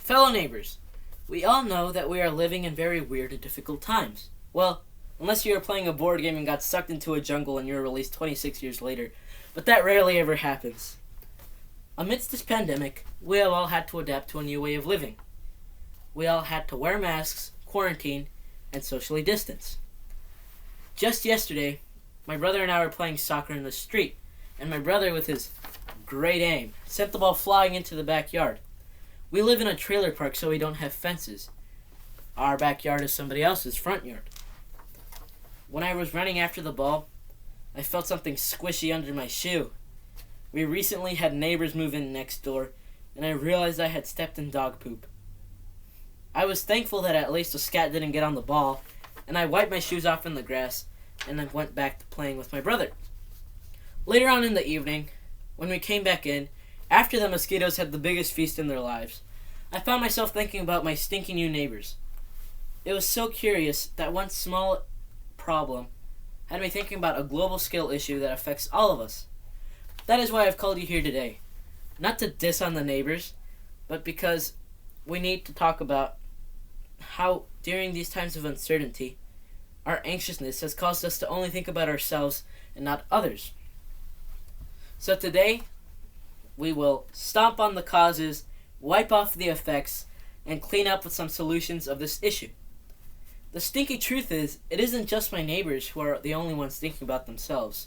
Fellow neighbors, we all know that we are living in very weird and difficult times. Well, unless you are playing a board game and got sucked into a jungle and you're released 26 years later, but that rarely ever happens. Amidst this pandemic, we have all had to adapt to a new way of living. We all had to wear masks, quarantine, and socially distance. Just yesterday, my brother and I were playing soccer in the street, and my brother, with his great aim, sent the ball flying into the backyard. We live in a trailer park, so we don't have fences. Our backyard is somebody else's front yard. When I was running after the ball, I felt something squishy under my shoe. We recently had neighbors move in next door, and I realized I had stepped in dog poop. I was thankful that at least a scat didn't get on the ball, and I wiped my shoes off in the grass, and then went back to playing with my brother. Later on in the evening, when we came back in, after the mosquitoes had the biggest feast in their lives, I found myself thinking about my stinky new neighbors. It was so curious that one small problem had me thinking about a global scale issue that affects all of us. That is why I've called you here today. Not to diss on the neighbors, but because we need to talk about how, during these times of uncertainty, our anxiousness has caused us to only think about ourselves and not others. So today, we will stomp on the causes, wipe off the effects, and clean up with some solutions of this issue. The stinky truth is, it isn't just my neighbors who are the only ones thinking about themselves.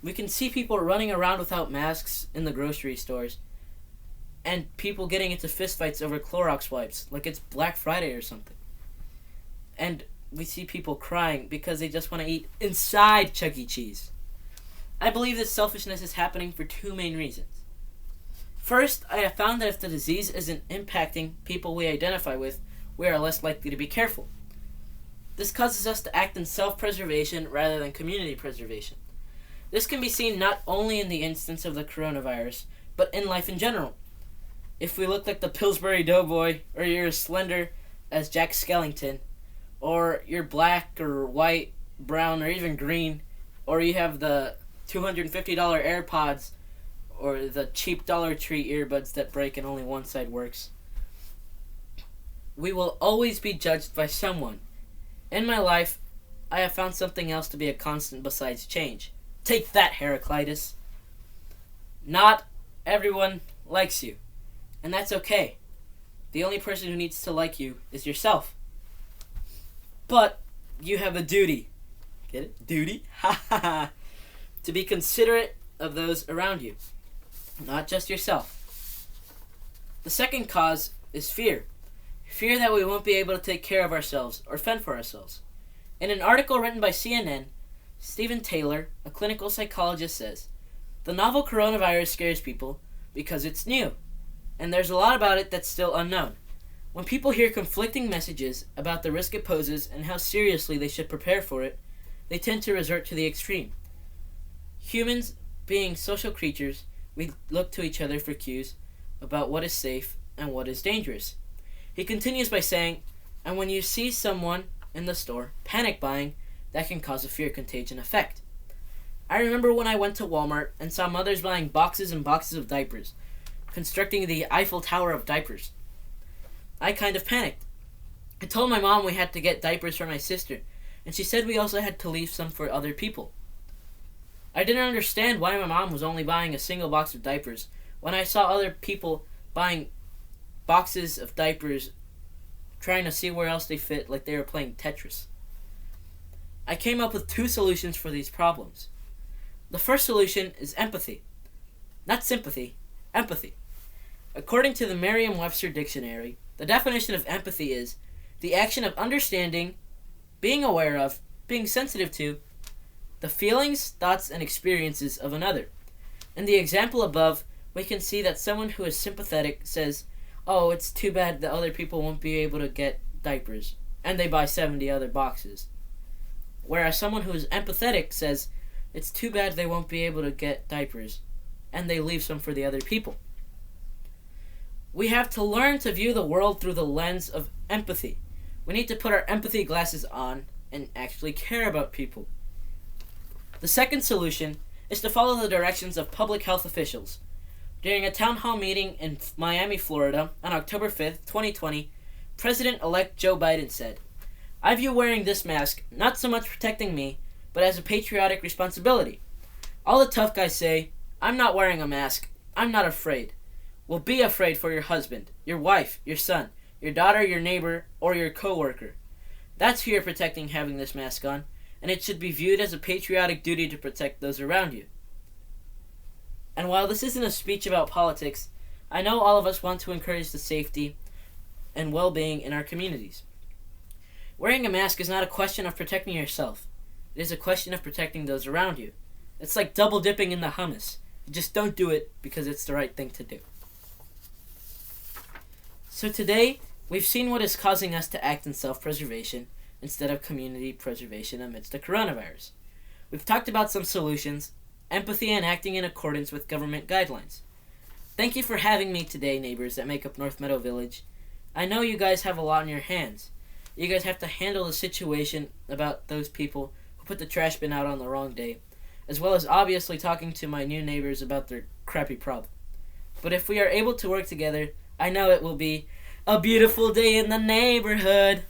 We can see people running around without masks in the grocery stores, and people getting into fistfights over Clorox wipes, like it's Black Friday or something. And we see people crying because they just want to eat inside Chuck E. Cheese. I believe this selfishness is happening for two main reasons. First, I have found that if the disease isn't impacting people we identify with, we are less likely to be careful. This causes us to act in self-preservation rather than community preservation. This can be seen not only in the instance of the coronavirus, but in life in general. If we look like the Pillsbury Doughboy, or you're as slender as Jack Skellington, or you're black or white, brown, or even green, or you have the $250 AirPods, or the cheap Dollar Tree earbuds that break and only one side works, we will always be judged by someone. In my life, I have found something else to be a constant besides change. Take that, Heraclitus. Not everyone likes you, and that's okay. The only person who needs to like you is yourself. But you have a duty. Get it? Duty? Ha ha ha. To be considerate of those around you, not just yourself. The second cause is fear. Fear that we won't be able to take care of ourselves or fend for ourselves. In an article written by CNN, Stephen Taylor, a clinical psychologist, says, "The novel coronavirus scares people because it's new, and there's a lot about it that's still unknown. When people hear conflicting messages about the risk it poses and how seriously they should prepare for it, they tend to resort to the extreme. Humans, being social creatures, we look to each other for cues about what is safe and what is dangerous." He continues by saying, "And when you see someone in the store panic buying, that can cause a fear contagion effect. I remember when I went to Walmart and saw mothers buying boxes and boxes of diapers, constructing the Eiffel Tower of diapers. I kind of panicked. I told my mom we had to get diapers for my sister, and she said we also had to leave some for other people. I didn't understand why my mom was only buying a single box of diapers when I saw other people buying boxes of diapers, trying to see where else they fit, like they were playing Tetris. I came up with two solutions for these problems. The first solution is empathy. Not sympathy, empathy. According to the Merriam-Webster Dictionary, the definition of empathy is the action of understanding, being aware of, being sensitive to, the feelings, thoughts, and experiences of another. In the example above, we can see that someone who is sympathetic says, "Oh, it's too bad that other people won't be able to get diapers," and they buy 70 other boxes. Whereas someone who is empathetic says, "It's too bad they won't be able to get diapers," and they leave some for the other people. We have to learn to view the world through the lens of empathy. We need to put our empathy glasses on and actually care about people. The second solution is to follow the directions of public health officials. During a town hall meeting in Miami, Florida, on October 5th, 2020, President-elect Joe Biden said, "I view wearing this mask not so much protecting me, but as a patriotic responsibility. All the tough guys say, 'I'm not wearing a mask. I'm not afraid.' Well, be afraid for your husband, your wife, your son, your daughter, your neighbor, or your coworker. That's who you're protecting having this mask on, and it should be viewed as a patriotic duty to protect those around you." And while this isn't a speech about politics, I know all of us want to encourage the safety and well-being in our communities. Wearing a mask is not a question of protecting yourself. It is a question of protecting those around you. It's like double dipping in the hummus. You just don't do it because it's the right thing to do. So today, we've seen what is causing us to act in self-preservation instead of community preservation amidst the coronavirus. We've talked about some solutions, empathy, and acting in accordance with government guidelines. Thank you for having me today, neighbors that make up North Meadow Village. I know you guys have a lot on your hands. You guys have to handle the situation about those people who put the trash bin out on the wrong day, as well as obviously talking to my new neighbors about their crappy problem. But if we are able to work together, I know it will be a beautiful day in the neighborhood.